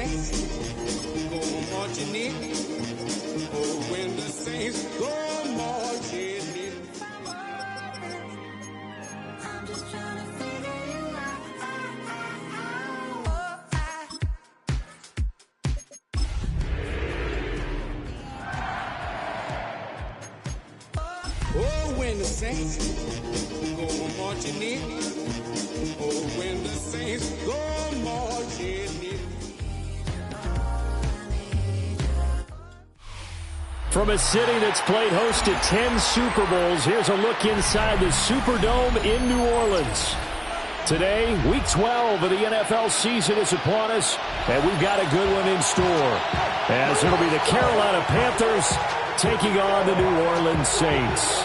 saints go marching in, oh, when the saints go marching in. I'm just trying to figure you out. Oh, when the saints go marching in, oh, when the saints go marching in. From a city that's played host to 10 Super Bowls, here's a look inside the Superdome in New Orleans. Today, Week 12 of the NFL season is upon us, and we've got a good one in store, as it'll be the Carolina Panthers taking on the New Orleans Saints.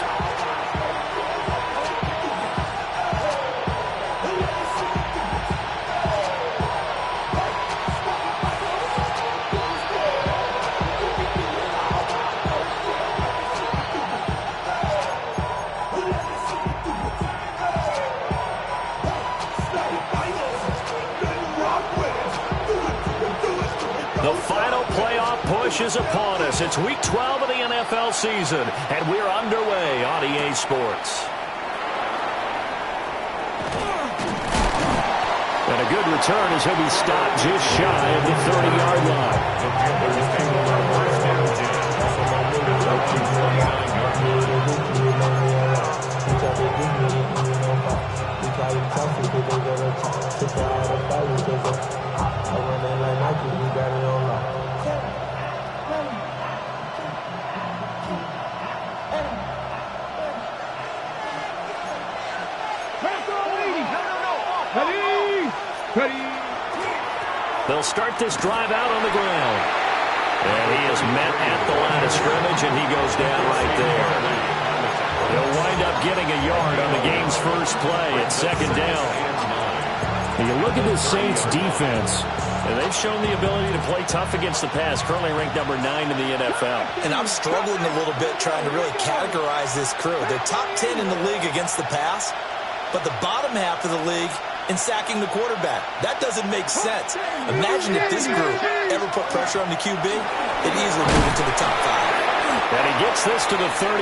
The final playoff push is upon us. It's Week 12 of the NFL season, and we're underway on EA Sports. And a good return as he'll be stopped just shy of the 30-yard line. They'll start this drive out on the ground. And he is met at the line of scrimmage, and he goes down right there. He'll wind up getting a yard on the game's first play at second down. And you look at the Saints' defense, and they've shown the ability to play tough against the pass, currently ranked number 9 in the NFL. And I'm struggling a little bit trying to really categorize this crew. They're top 10 in the league against the pass, but the bottom half of the league in sacking the quarterback. That doesn't make sense. Imagine if this group ever put pressure on the QB, it'd easily move into the top 5. And he gets this to the 35.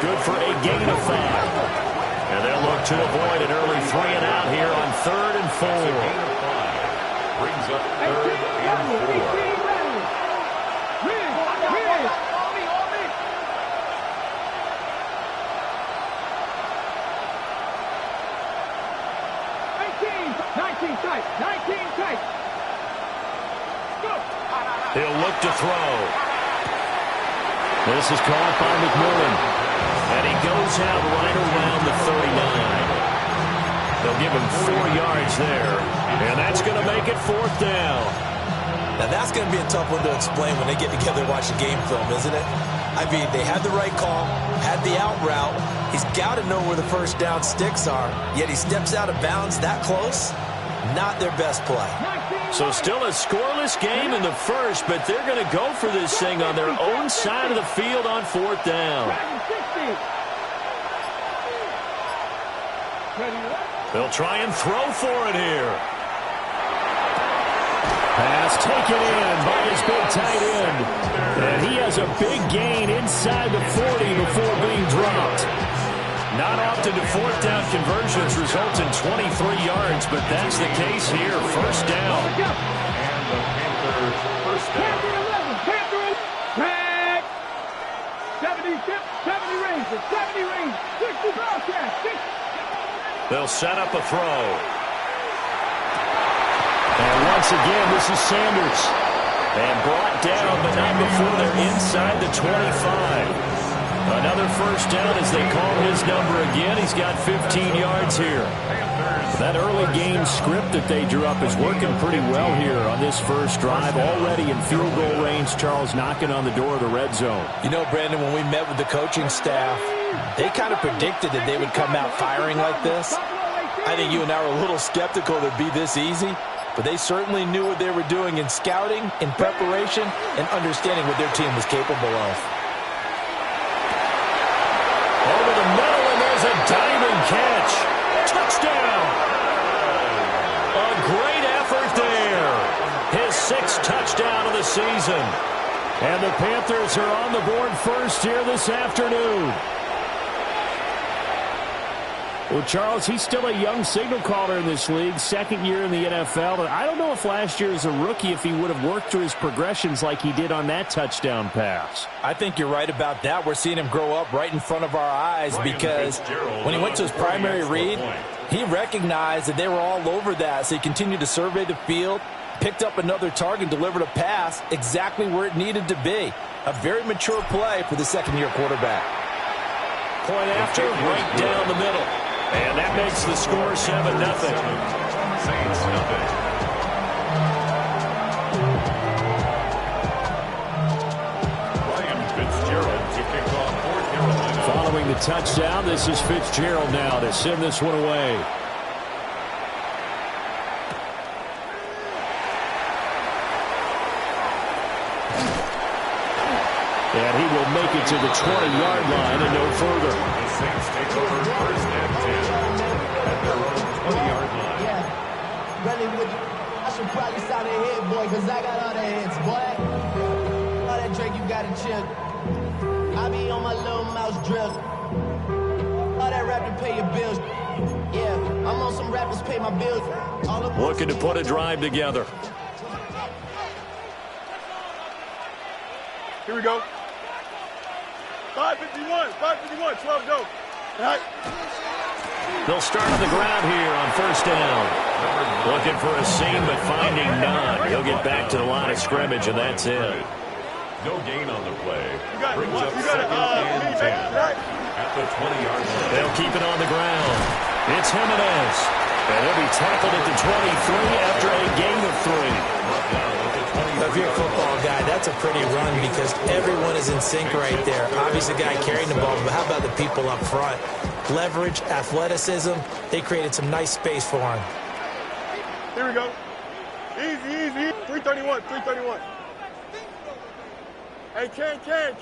Good for a gain of 5. And they'll look to avoid an early 3 and out here on 3rd and 4. Brings up 3rd and 4. He'll look to throw. This is caught by McMillan. And he goes out right around the 39. They'll give him 4 yards there. And that's going to make it 4th down. Now that's going to be a tough one to explain when they get together and watch the game film, isn't it? I mean, they had the right call, had the out route. He's got to know where the first down sticks are, yet he steps out of bounds that close. Not their best play. So still a scoreless game in the first, but they're going to go for this thing on their own side of the field on 4th down. They'll try and throw for it here. Pass taken in by his big tight end. And he has a big gain inside the 40 before being dropped. Not often do 4th down conversions result in 23 yards, but that's the case here. 1st down. And the Panthers first down. Panthers, back. 70 range, 60 broadcast. They'll set up a throw. And once again, this is Sanders. And brought down, but not before they're inside the 25. Another 1st down as they call his number again. He's got 15 yards here. That early game script that they drew up is working pretty well here on this first drive. Already in field goal range, Charles, knocking on the door of the red zone. You know, Brandon, when we met with the coaching staff, they kind of predicted that they would come out firing like this. I think you and I were a little skeptical that it'd be this easy, but they certainly knew what they were doing in scouting, in preparation, and understanding what their team was capable of. Over the middle, and there's a diving catch. Touchdown! A great effort there. His 6th season. And the Panthers are on the board first here this afternoon. Well, Charles, he's still a young signal caller in this league, second year in the NFL. And I don't know if last year as a rookie, if he would have worked through his progressions like he did on that touchdown pass. I think you're right about that. We're seeing him grow up right in front of our eyes because when he went to his primary read, he recognized that they were all over that. So he continued to survey the field, picked up another target, delivered a pass exactly where it needed to be. A very mature play for the second-year quarterback. Point after, right down the middle. And that makes the score 7-0. Saints nothing. Ryan Fitzgerald to kick off for Carolina. Following the touchdown, this is Fitzgerald now to send this one away. And he will make it to the 20-yard line and no further. The Saints take over first and 10 at their own 20-yard line. Yeah, really, I should probably sound a hit, boy, because I got all the hits, boy. All that Drake, you got to chill. I be on my little mouse drill. All that rap to pay your bills. Yeah, I'm on some rappers pay my bills. Looking to put a drive together. Here we go. 5:51, 12 go. All right. They'll start on the ground here on first down. Looking for a seam, but finding none. He'll get back to the line of scrimmage, and that's it. No gain on the play. Brings up second and 10 at the 20-yard line. They'll keep it on the ground. It's Jimenez. And he'll be tackled at the 23 after a gain of 3. If you're a football guy, that's a pretty run because everyone is in sync right there. Obviously, the guy carrying the ball, but how about the people up front? Leverage, athleticism, they created some nice space for him. Here we go. Easy. 331. Hey, can. Hey,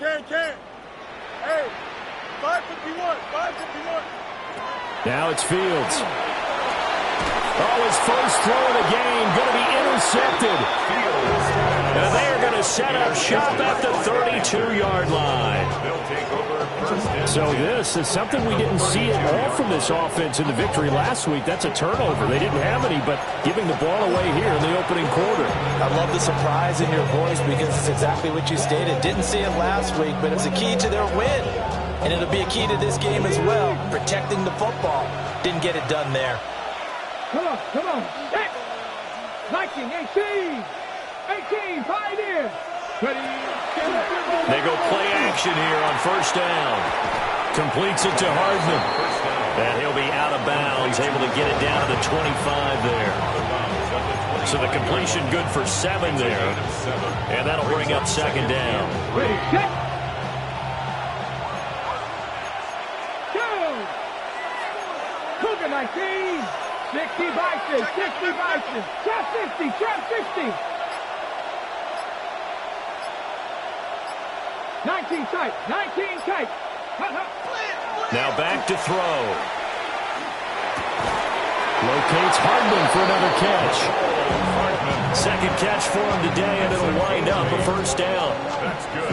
551. Now it's Fields. Oh, his first throw of the game going to be intercepted. And they are going to set up shop at the 32-yard line. So this is something we didn't see at all from this offense in the victory last week. That's a turnover. They didn't have any, but giving the ball away here in the opening quarter. I love the surprise in your voice because it's exactly what you stated. Didn't see it last week, but it's a key to their win. And it'll be a key to this game as well, protecting the football. Didn't get it done there. Come on. 19, 18, Pioneer. They go play action here on first down. Completes it to Hardman. And he'll be out of bounds, able to get it down to the 25 there. So the completion good for 7 there. And that'll bring up second down. Ready, set. Go. Cougar 19. 60 Bison. Trap 50. 19 tight. Now back to throw. Locates Hardman for another catch. Second catch for him today, and it'll wind up a first down.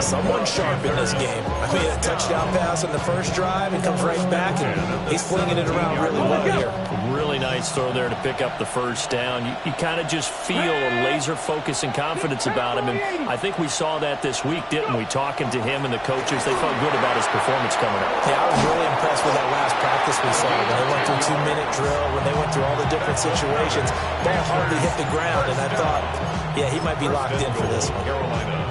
Someone sharp in this game. I mean, a touchdown pass on the first drive and comes right back, and he's flinging it around really well here. Really nice throw there to pick up the first down. You kind of just feel a laser focus and confidence about him, and I think we saw that this week, didn't we? Talking to him and the coaches, they felt good about his performance coming up. Yeah, I was really impressed with that last practice we saw. When they went through a 2-minute drill, when they went through all the different situations, ball hardly hit the ground, and I thought, yeah, he might be locked in for this one.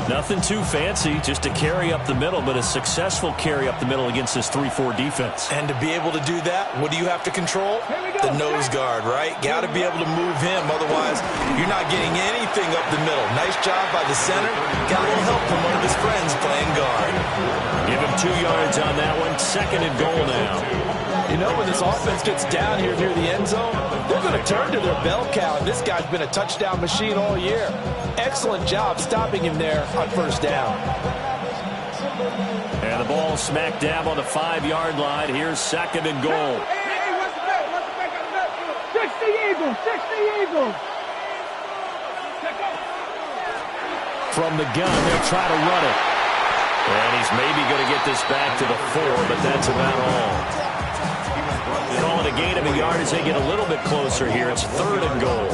Nothing too fancy, just a carry up the middle, but a successful carry up the middle against this 3-4 defense. And to be able to do that, what do you have to control? The nose guard, right? Got to be able to move him, otherwise you're not getting anything up the middle. Nice job by the center. Got a little help from one of his friends playing guard. Give him 2 yards on that one. Second and goal now. You know, when this offense gets down here near the end zone, they're going to turn to their bell cow, and this guy's been a touchdown machine all year. Excellent job stopping him there on first down. And the ball smack dab on the 5-yard line. Here's second and goal. Hey, what's the back? 60 Eagles. From the gun, they'll try to run it. And he's maybe going to get this back to the 4, but that's about all. Calling a gain of a yard as they get a little bit closer here. It's 3rd and goal.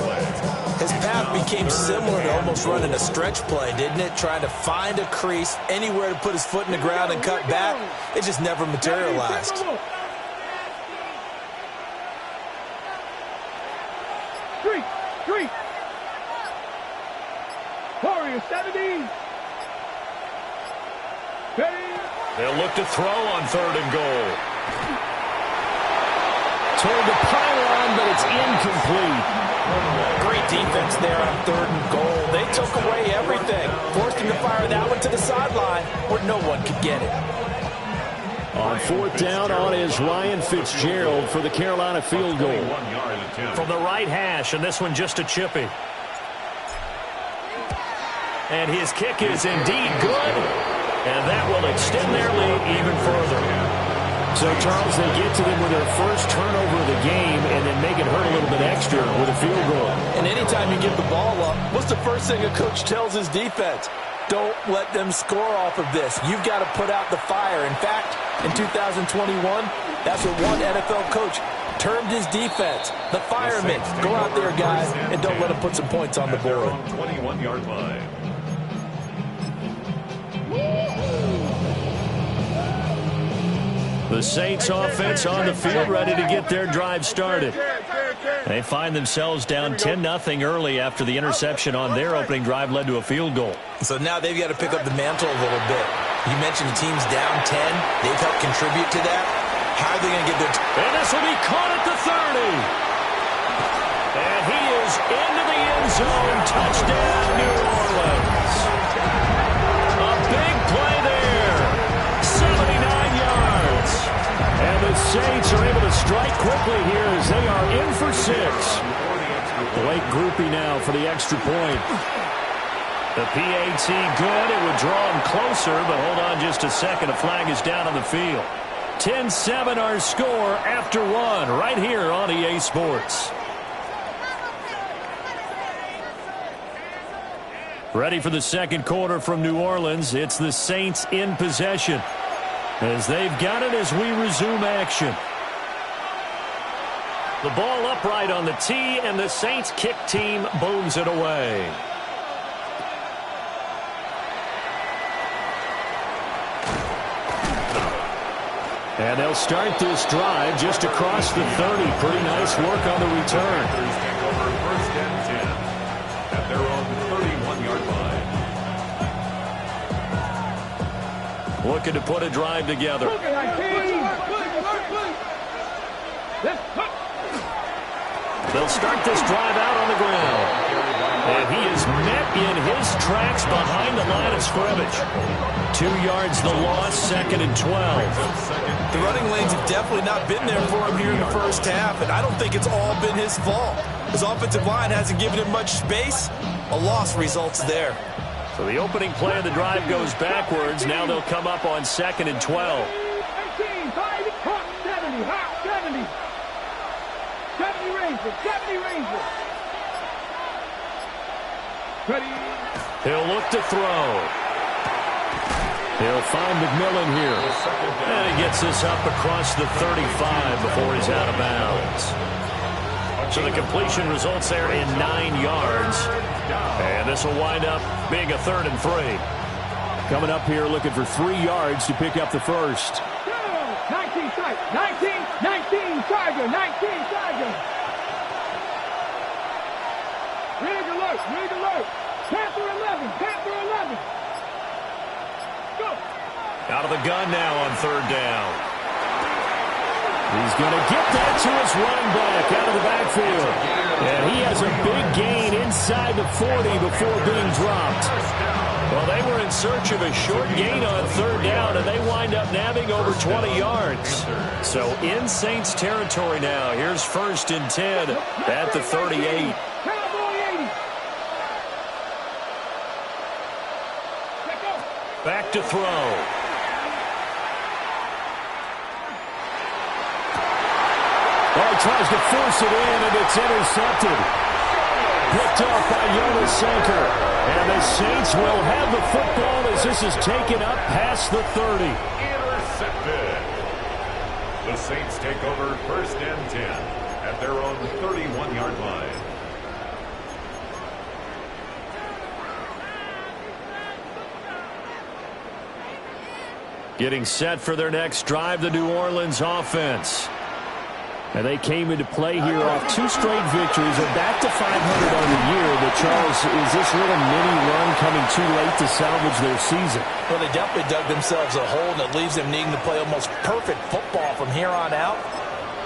His path became similar to almost running a stretch play, didn't it? Trying to find a crease, anywhere to put his foot in the ground and cut back. It just never materialized. Street. Warrior 70. They'll look to throw on 3rd and goal. Toward the pylon, but it's incomplete. Great defense there on 3rd and goal. They took away everything. Forced him to fire that one to the sideline where no one could get it. On 4th down, on is Ryan Fitzgerald for the Carolina field goal. From the right hash, and this one just a chippy. And his kick is indeed good. And that will extend their lead even further. So, Charles, they get to them with their first turnover of the game and then make it hurt a little bit extra with a field goal. And anytime you give the ball up, what's the first thing a coach tells his defense? Don't let them score off of this. You've got to put out the fire. In fact, in 2021, that's what one NFL coach termed his defense. The firemen. Go out there, guys, and don't let them put some points on the board. 21-yard line. The Saints offense on the field ready to get their drive started. They find themselves down 10-0 early after the interception on their opening drive led to a field goal. So now they've got to pick up the mantle a little bit. You mentioned the team's down 10. They've helped contribute to that. How are they going to get their... And this will be caught at the 30. And he is into the end zone. Touchdown, New Orleans. A big play there. 79 yards. And the Saints are able to strike quickly here as they are in for 6. Blake Grupe now for the extra point. The PAT good. It would draw him closer, but hold on just a second. A flag is down on the field. 10-7 our score after 1 right here on EA Sports. Ready for the second quarter from New Orleans. It's the Saints in possession as they've got it as we resume action. The ball upright on the tee, and the Saints kick team booms it away. And they'll start this drive just across the 30. Pretty nice work on the return. First and 10 at their own 31-yard line. Looking to put a drive together. They'll start this drive out on the ground. And he is met in his tracks behind the line of scrimmage. 2 yards the loss, 2nd and 12. The running lanes have definitely not been there for him here in the first half, and I don't think it's all been his fault. His offensive line hasn't given him much space. A loss results there. So the opening play of the drive goes backwards. Now they'll come up on 2nd and 12. 18, 5, 70, hot, 70. 70 Rangers, 70 Rangers. Ready. He'll look to throw. He'll find McMillan here. And he gets this up across the 35 before he's out of bounds. So the completion results there in 9 yards. And this will wind up being a 3rd and 3. Coming up here looking for 3 yards to pick up the first. 19 strike, 19 Tiger, 19 Tiger. Rig alert, Panther 11, Panther 11. Go. Out of the gun now on 3rd down. He's going to get that to his running back out of the backfield. And he has a big gain inside the 40 before being dropped. Well, they were in search of a short gain on 3rd down, and they wind up nabbing over 20 yards. So in Saints territory now. Here's 1st and 10 at the 38. Back to throw. Well, he tries to force it in, and it's intercepted. Picked off by Jonas Sanker. And the Saints will have the football as this is taken up past the 30. Intercepted. The Saints take over 1st and 10 at their own 31-yard line. Getting set for their next drive, the New Orleans offense. And they came into play here off 2 straight victories. They're back to 500 on the year. But, Charles, is this little mini run coming too late to salvage their season? Well, they definitely dug themselves a hole, and it leaves them needing to play almost perfect football from here on out.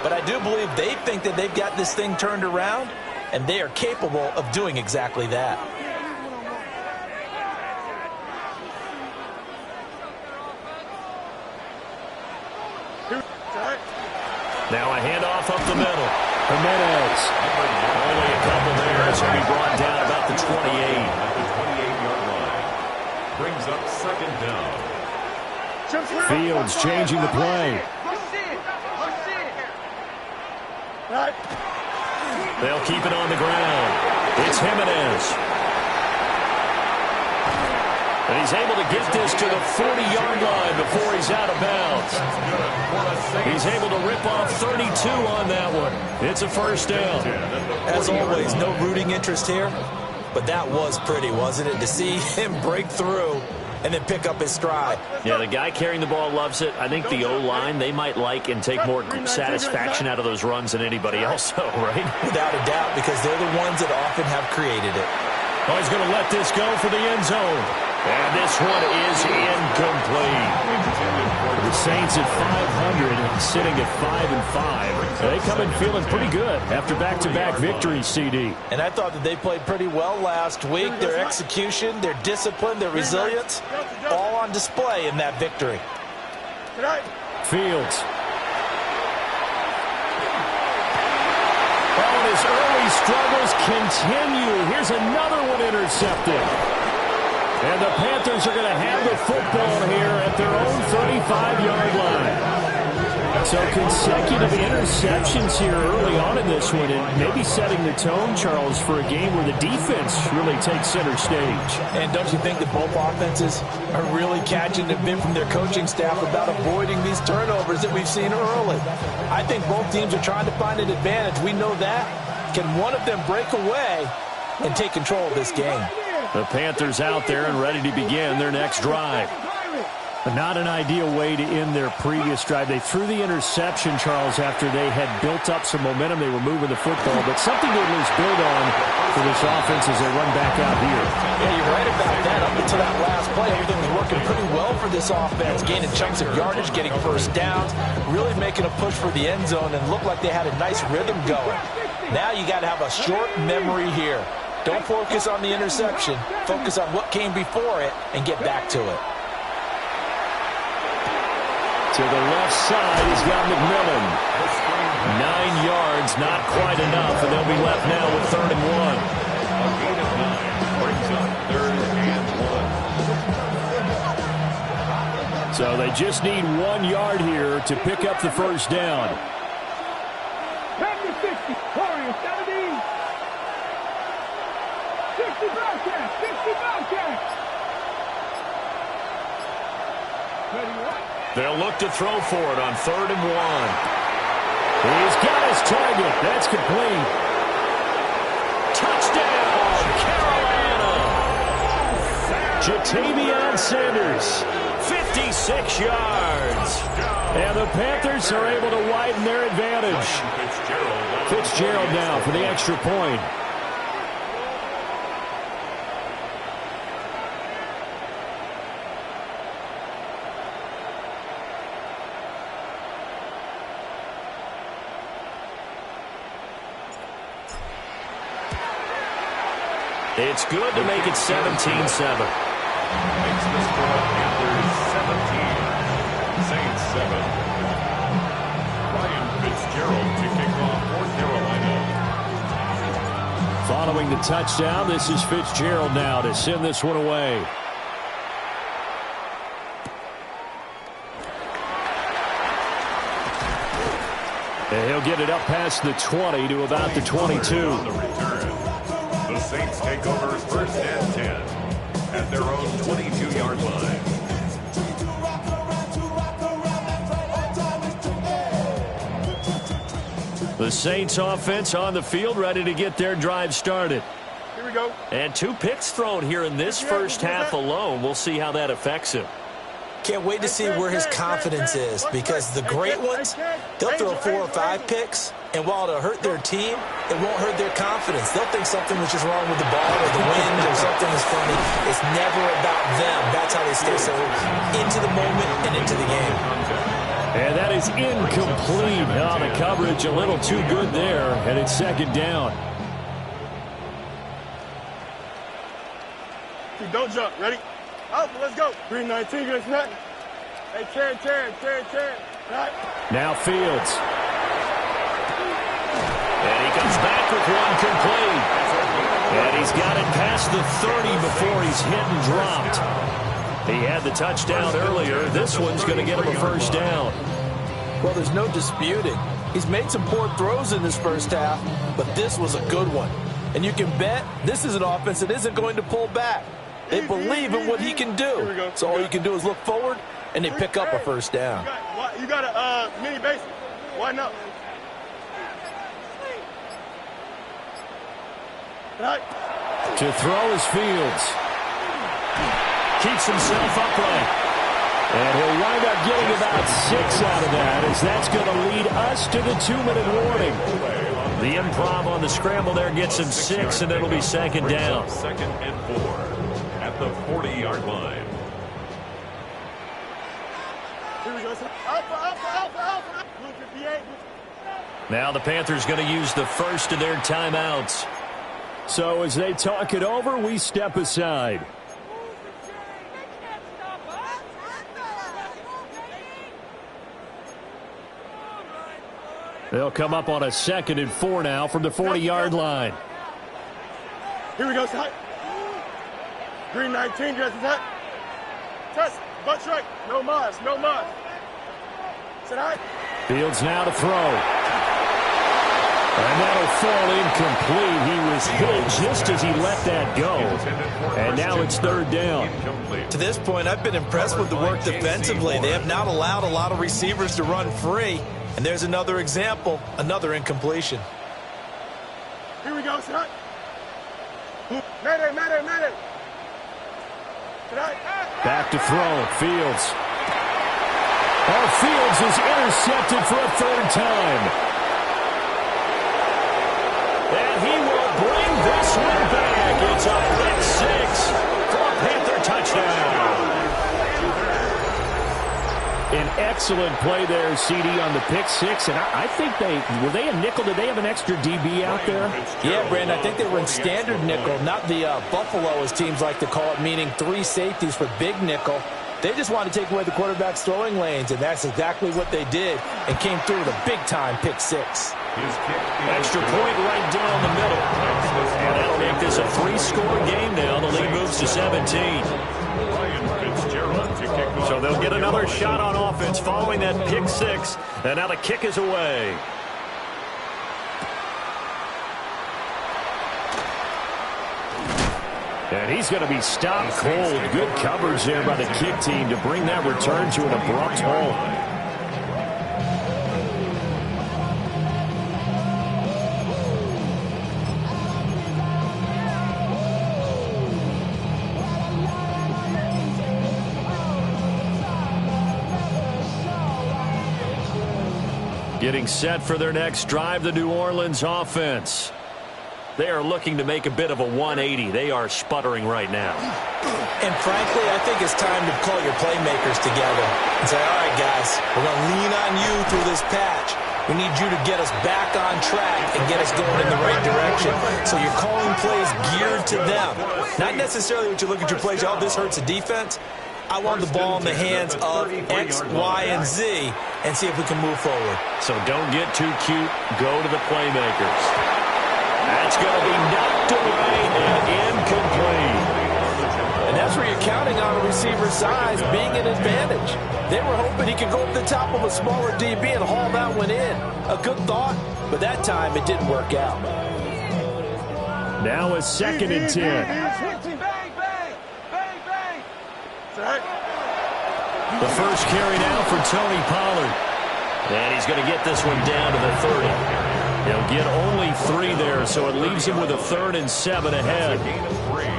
But I do believe they think that they've got this thing turned around, and they are capable of doing exactly that. Now a handoff up the middle. Jimenez. Only a couple there. It's going to be brought down about the 28. At the 28-yard line. Brings up 2nd down. Fields changing the play. They'll keep it on the ground. It's Jimenez. And he's able to get this to the 40-yard line before he's out of bounds. He's able to rip off 32 on that one. It's a 1st down. As always, no rooting interest here. But that was pretty, wasn't it? To see him break through and then pick up his stride. Yeah, the guy carrying the ball loves it. I think the O-line, they might like and take more satisfaction out of those runs than anybody else, though, right? Without a doubt, because they're the ones that often have created it. Oh, he's going to let this go for the end zone. And this one is incomplete. The Saints at 500 and sitting at 5-5. They come in feeling pretty good after back-to-back victories, CD. And I thought that they played pretty well last week. Their execution, their discipline, their resilience, all on display in that victory. Fields. Oh, and his early struggles continue. Here's another one intercepted. And the Panthers are going to have the football here at their own 35-yard line. So consecutive interceptions here early on in this one, and maybe setting the tone, Charles, for a game where the defense really takes center stage. And don't you think that both offenses are really catching the bit from their coaching staff about avoiding these turnovers that we've seen early? I think both teams are trying to find an advantage. We know that. Can one of them break away and take control of this game? The Panthers out there and ready to begin their next drive. But not an ideal way to end their previous drive. They threw the interception, Charles, after they had built up some momentum. They were moving the football, but something to at least build on for this offense as they run back out here. Yeah, you're right about that. Up until that last play, everything was working pretty well for this offense. Gaining chunks of yardage, getting 1st downs, really making a push for the end zone, and looked like they had a nice rhythm going. Now you got to have a short memory here. Don't focus on the interception. Focus on what came before it and get back to it. To the left side, he's got McMillan. 9 yards, not quite enough, and they'll be left now with 3rd and 1. A gain of 9 brings up 3rd and 1. So they just need 1 yard here to pick up the 1st down. Packers 60, Warriors 17. 60 Bobcats, 60 Bobcats. Ready, what? They'll look to throw for it on 3rd and 1. He's got his target. That's complete. Touchdown, Carolina. Ja'Tavion Sanders, 56 yards. And the Panthers are able to widen their advantage. Fitzgerald now for the extra point. It's good to make it 17-7. Makes this score Panthers 17, Saints 7. Ryan Fitzgerald to kick off for Carolina. Following the touchdown, this is Fitzgerald now to send this one away. And he'll get it up past the 20 to about the 22. On the return, the Saints take over first and 10 at their own 22-yard line. The Saints offense on the field, ready to get their drive started. Here we go. And 2 picks thrown here in this first half alone. We'll see how that affects him. Can't wait to see where his confidence is, because the great ones, they'll throw 4 or 5 picks, and while it'll hurt their team, it won't hurt their confidence. They'll think something was just wrong with the ball or the wind or something is funny. It's never about them. That's how they stay so into the moment and into the game. And that is incomplete. Oh, the coverage a little too good there, and it's second down. Don't jump. Ready? Alpha, let's go. 319, good nothing. Hey, Terry. Right. Now Fields. And he comes back with one complete. And he's got it past the 30 before he's hit and dropped. He had the touchdown earlier. This one's going to get him a first down. Well, there's no disputing. He's made some poor throws in this first half, but this was a good one. And you can bet this is an offense that isn't going to pull back. They believe in what he can do. So all you can do is look forward, and they pick up a first down. You got a mini base. Why not? Right. To throw is Fields. Keeps himself upright. And he'll wind up getting about 6 out of that, as that's going to lead us to the 2-minute warning. The improv on the scramble there gets him 6, and it'll be second down. Second and 4 at the 40-yard line. Here we go. Alpha. 158. Now the Panthers going to use the first of their timeouts. So as they talk it over, we step aside. They'll come up on a 2nd and 4 now from the 40-yard line. Here we go, Scott. 319, dress is hot. Test, butt strike. No mas. Sit high. Fields now to throw. And that'll fall incomplete. He was hit just as he let that go. And now it's third down. To this point, I've been impressed with the work defensively. They have not allowed a lot of receivers to run free. And there's another example, another incompletion. Here we go, son. Mayday. Back to throw, Fields. Oh, Fields is intercepted for a 3rd time. And he will bring this one back. It's a pick 6 for a Panther touchdown. An excellent play there, CD, on the pick 6. And I think were they a nickel? Did they have an extra DB out there? Yeah, Brandon, I think they were in standard nickel, not the Buffalo, as teams like to call it, meaning 3 safeties for big nickel. They just wanted to take away the quarterback's throwing lanes, and that's exactly what they did, and came through with a big-time pick 6. Extra point right down the middle. And that'll make this a 3-score game now. The lead moves to 17. So they'll get another shot on offense following that pick 6. And now the kick is away. And he's going to be stopped cold. Good coverage there by the kick team to bring that return to an abrupt halt. Getting set for their next drive, the New Orleans offense. They are looking to make a bit of a 180. They are sputtering right now. And frankly, I think it's time to call your playmakers together and say, all right, guys, we're going to lean on you through this patch. We need you to get us back on track and get us going in the right direction. So you're calling plays geared to them. Not necessarily what you look at your plays, oh, this hurts the defense. I want the ball in the hands of X, Y, and Z and see if we can move forward. So don't get too cute. Go to the playmakers. That's going to be knocked away and incomplete. And that's where you're counting on a receiver's size being an advantage. They were hoping he could go up the top of a smaller DB and haul that one in. A good thought, but that time it didn't work out. Now a 2nd and 10. The first carry now for Tony Pollard. And he's going to get this one down to the 30. He'll get only 3 there, so it leaves him with a 3rd and 7 ahead.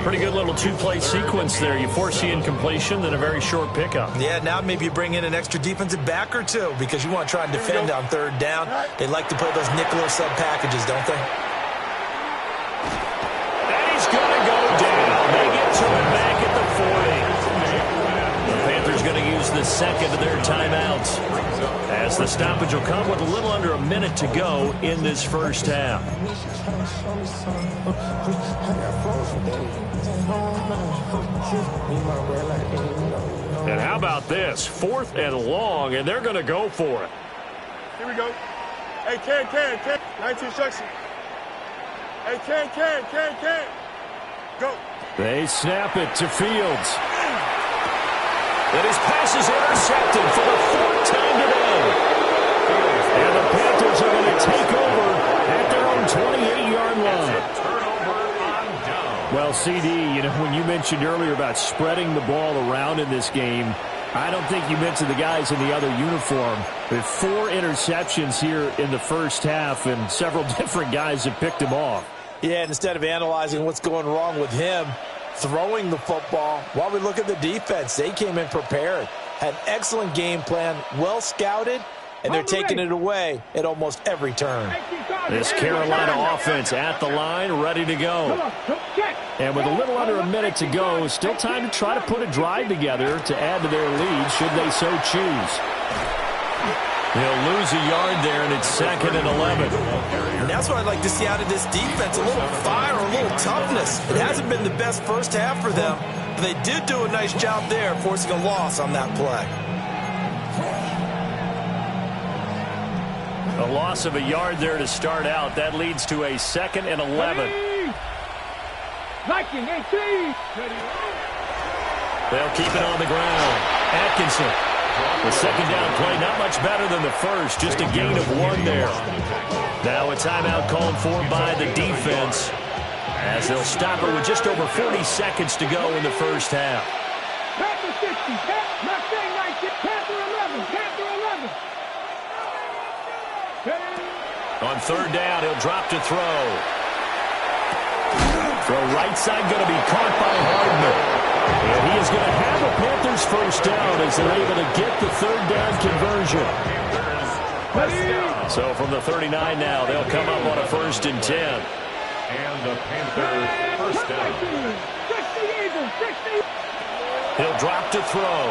Pretty good little 2-play sequence there. You force the incompletion, then a very short pickup. Yeah, now maybe you bring in an extra defensive back or two because you want to try and defend on 3rd down. They like to play those nickel or sub packages, don't they? And he's going to go down. They get to it back at the 40. The Panthers going to use the 2nd of their timeouts, as the stoppage will come with a little under a minute to go in this first half. And how about this? 4th and long, and they're going to go for it. Here we go. Hey, Ken. 19 instruction. Hey, Ken. Go. They snap it to Fields. And his pass is intercepted for the 4th time today. And the Panthers are going to take over at their own 28-yard line. Well, CD, when you mentioned earlier about spreading the ball around in this game, I don't think you mentioned the guys in the other uniform. With 4 interceptions here in the first half, and several different guys have picked him off. Yeah, and instead of analyzing what's going wrong with him, throwing the football, while we look at the defense, they came in prepared, had an excellent game plan, well scouted, and they're taking it away at almost every turn. This Carolina offense at the line, ready to go. And with a little under a minute to go, still time to try to put a drive together to add to their lead should they so choose. They'll lose a yard there, and it's 2nd and 11. And that's what I'd like to see out of this defense, a little fire, a little toughness. It hasn't been the best first half for them, but they did do a nice job there, forcing a loss on that play. A loss of a yard there to start out. That leads to a 2nd and 11. They'll keep it on the ground. Atkinson. The 2nd down play, not much better than the first, just a gain of 1 there. Now a timeout called for by the defense, as they'll stop it with just over 40 seconds to go in the first half. Panther 60, Mustang 19, Panther 11, Panther 11. On 3rd down, he'll drop to throw. Throw right side going to be caught by Hardman. And he is going to have a Panthers first down as they're able to get the 3rd down conversion. So from the 39 now, they'll come up on a 1st and 10. And the Panthers first down. 60. He'll drop to throw.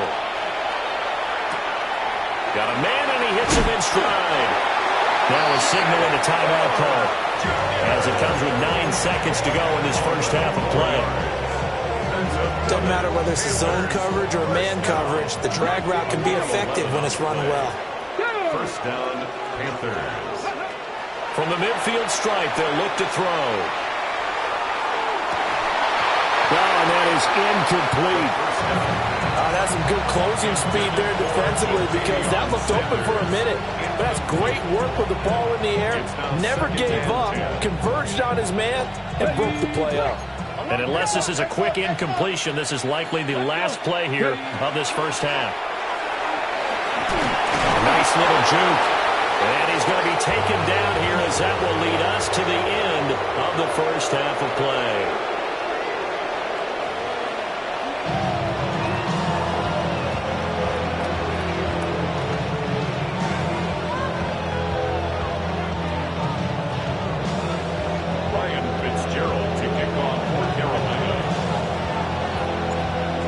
Got a man, and he hits him in stride. Now a signal and a timeout call, as it comes with 9 seconds to go in this first half of play. Doesn't matter whether it's a zone coverage or man coverage, the drag route can be effective when it's run well. First down, Panthers. From the midfield stripe, they'll look to throw. Well, and that is incomplete. That's some good closing speed there defensively, because that looked open for a minute. But that's great work with the ball in the air. Never gave up, converged on his man, and broke the play up. And unless this is a quick incompletion, this is likely the last play here of this first half. Nice little juke. And he's going to be taken down here, as that will lead us to the end of the first half of play.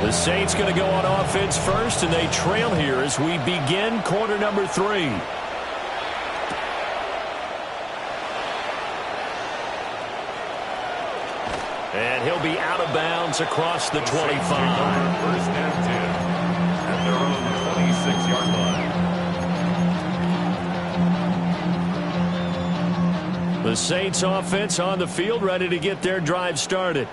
The Saints going to go on offense first, and they trail here as we begin quarter number 3. And he'll be out of bounds across the 25. First and 10 at their own 26-yard line. The Saints offense on the field, ready to get their drive started.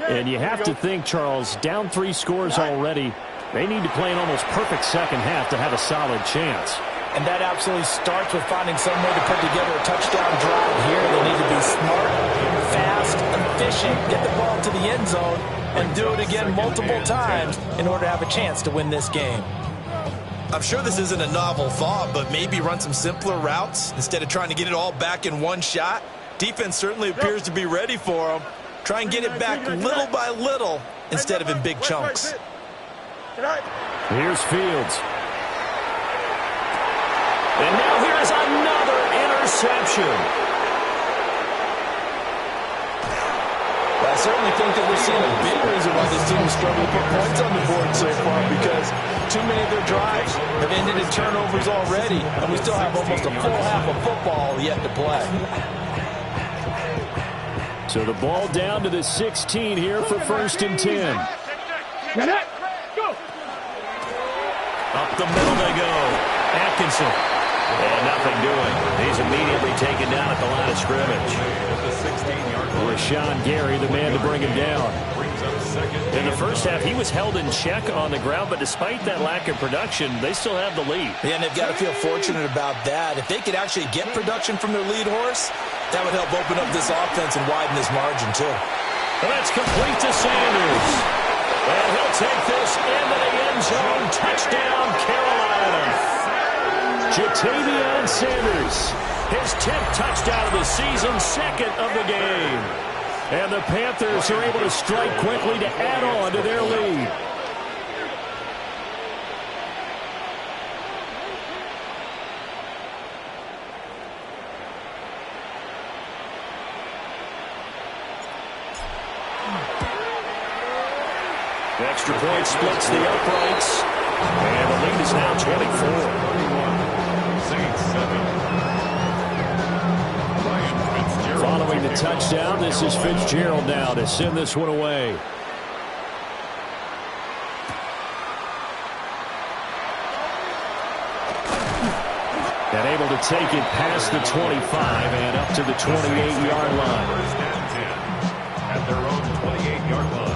And you have to think, Charles, down 3 scores already. They need to play an almost perfect second half to have a solid chance. And that absolutely starts with finding some way to put together a touchdown drive here. They need to be smart, fast, and efficient, get the ball to the end zone, and do it again multiple times in order to have a chance to win this game. I'm sure this isn't a novel thought, but maybe run some simpler routes instead of trying to get it all back in one shot. Defense certainly appears to be ready for them. Try and get it back little by little instead of in big chunks. Here's Fields. And now here's another interception. I certainly think that we're seeing a big reason why this team is struggling to put points on the board so far, because too many of their drives have ended in turnovers already, and we still have almost a full half of football yet to play. So the ball down to the 16 here for 1st and 10. Up the middle they go. Atkinson. And nothing doing. He's immediately taken down at the line of scrimmage. Rashawn Gary, the man to bring him down. In the first half, he was held in check on the ground, but despite that lack of production, they still have the lead. Yeah, and they've got to feel fortunate about that. If they could actually get production from their lead horse, that would help open up this offense and widen this margin, too. And that's complete to Sanders. And he'll take this into the end zone. Touchdown, Carolina. Ja'Tavion Sanders, his 10th touchdown of the season, 2nd of the game. And the Panthers are able to strike quickly to add on to their lead. The extra point splits the uprights. And the lead is now 24. Following the touchdown, this is Fitzgerald now to send this one away. And able to take it past the 25 and up to the 28-yard line. 1st and 10 at their own 28-yard line.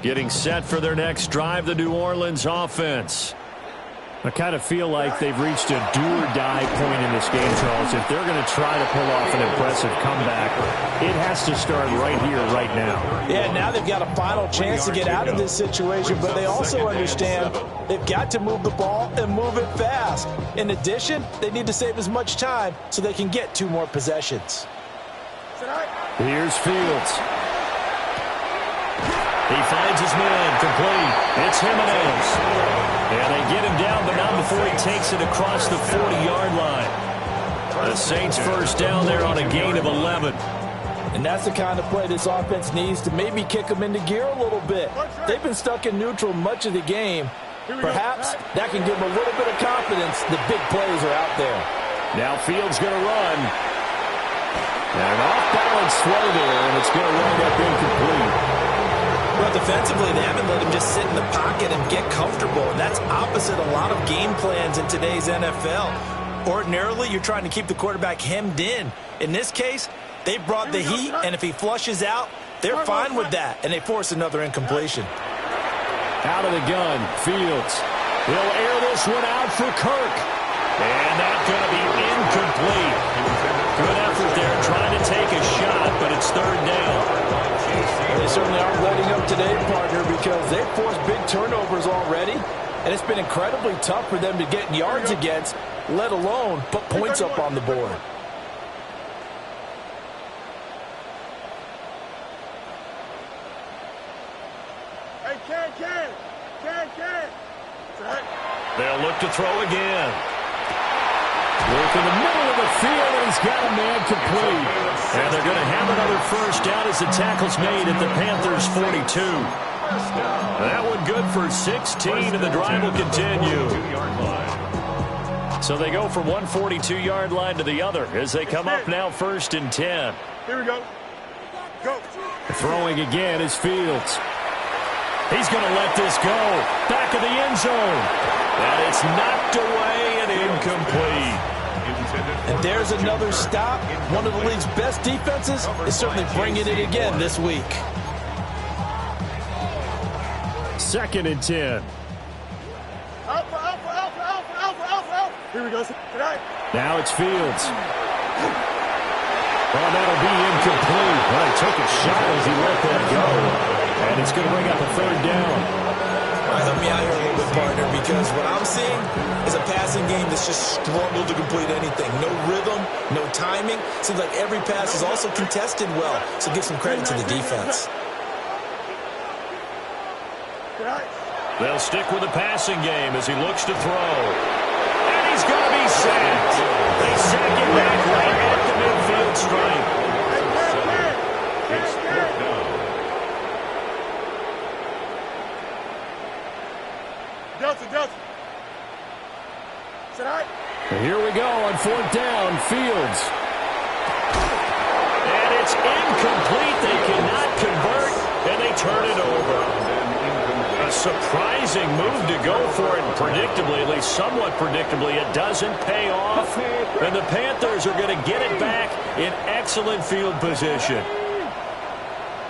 Getting set for their next drive, the New Orleans offense. I kind of feel like they've reached a do-or-die point in this game, Charles. If they're going to try to pull off an impressive comeback, it has to start right here, right now. Yeah, now they've got a final chance to get out of this situation, but they also understand they've got to move the ball and move it fast. In addition, they need to save as much time so they can get 2 more possessions. Here's Fields. He finds his man, complete. It's Jimenez. And they get him down, but not before he takes it across the 40-yard line. The Saints first down there on a gain of 11. And that's the kind of play this offense needs to maybe kick them into gear a little bit. They've been stuck in neutral much of the game. Perhaps that can give them a little bit of confidence the big plays are out there. Now Fields going to run. And an off-balance throw there, and it's going to wind up incomplete. Well, defensively, they haven't let him just sit in the pocket and get comfortable, and that's opposite a lot of game plans in today's NFL. Ordinarily, you're trying to keep the quarterback hemmed in. In this case, they brought the heat, and if he flushes out, they're fine with that, and they force another incompletion. Out of the gun, Fields. He'll air this one out for Kirk. And that's going to be incomplete. Good effort there, trying to take a shot, but it's 3rd down. They certainly aren't letting up today, partner, because they've forced big turnovers already, and it's been incredibly tough for them to get yards against, let alone put points up on the board. Hey, Ken. They'll look to throw again. Work in the middle of the field, and he's got a man complete. And they're going to have another first down as the tackle's made at the Panthers' 42. That one good for 16, and the drive will continue. So they go from one 42-yard line to the other as they come up now 1st and 10. Here we go. Go. Throwing again is Fields. He's going to let this go. Back of the end zone. And it's knocked away and incomplete. And there's another stop. One of the league's best defenses is certainly bringing it again this week. 2nd and 10. Alpha. Here we go. Tonight. Now it's Fields. Oh, that'll be incomplete. Well, he took a shot as he let that go. And it's going to bring up a third down. All right, help me out here a little bit, partner, because what I'm seeing is a passing game that's just struggled to complete anything. No rhythm, no timing. Seems like every pass is also contested well. So give some credit to the defense. They'll stick with the passing game as he looks to throw. And he's going to be sacked. They sack him back right at the midfield stripe. It's fourth down. Delta. Tonight. Here we go on fourth down. Fields. And it's incomplete. They cannot convert, and they turn it over. A surprising move to go for it. Predictably, at least somewhat predictably, it doesn't pay off. And the Panthers are going to get it back in excellent field position.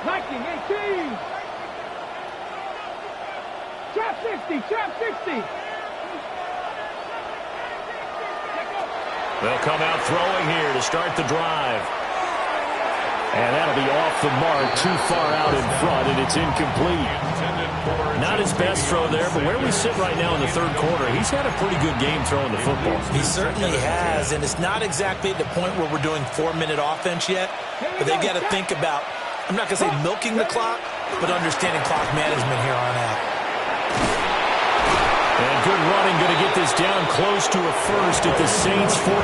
19-18. Trap 60. They'll come out throwing here to start the drive. And that'll be off the mark, too far out in front, and it's incomplete. Not his best throw there, but where we sit right now in the third quarter, he's had a pretty good game throwing the football. He certainly has, and it's not exactly at the point where we're doing 4-minute offense yet, but they've got to think about, I'm not going to say milking the clock, but understanding clock management here on out. And good running, going to get this down close to a first at the Saints' 41.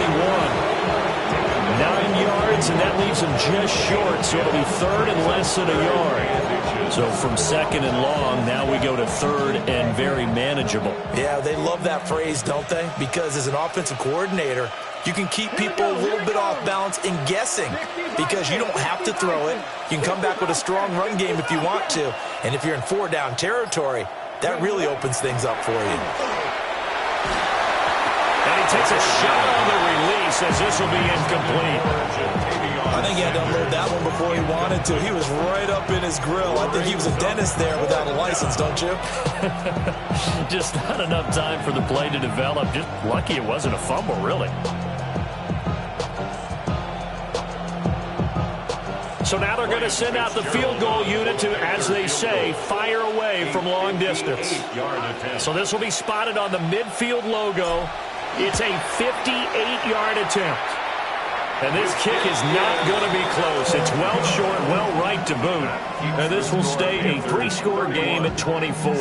9 yards, and that leaves them just short, so it'll be third and less than a yard. So from second and long, now we go to third and very manageable. Yeah, they love that phrase, don't they? Because as an offensive coordinator, you can keep people a little bit off balance and guessing because you don't have to throw it. You can come back with a strong run game if you want to. And if you're in 4-down territory, that really opens things up for you. And he takes a shot on the release as this will be incomplete. I think he had to unload that one before he wanted to. He was right up in his grill. I think he was a dentist there without a license, don't you? Just not enough time for the play to develop. Just lucky it wasn't a fumble, really. So now they're going to send out the field goal unit to, as they say, fire away from long distance. So this will be spotted on the midfield logo. It's a 58-yard attempt. And this kick is not going to be close. It's well short, well right to boot. And this will stay a 3-score game at 24.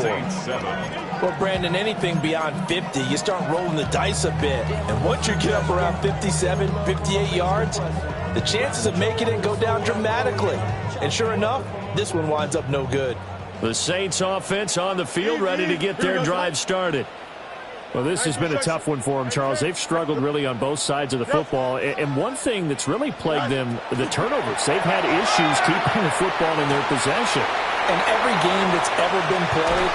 Well, Brandon, anything beyond 50, you start rolling the dice a bit. And once you get up around 57, 58 yards, the chances of making it go down dramatically. And sure enough, this one winds up no good. The Saints offense on the field, ready to get their drive started. Well, this has been a tough one for them, Charles. They've struggled really on both sides of the football. And one thing that's really plagued them, the turnovers. They've had issues keeping the football in their possession. And every game that's ever been played.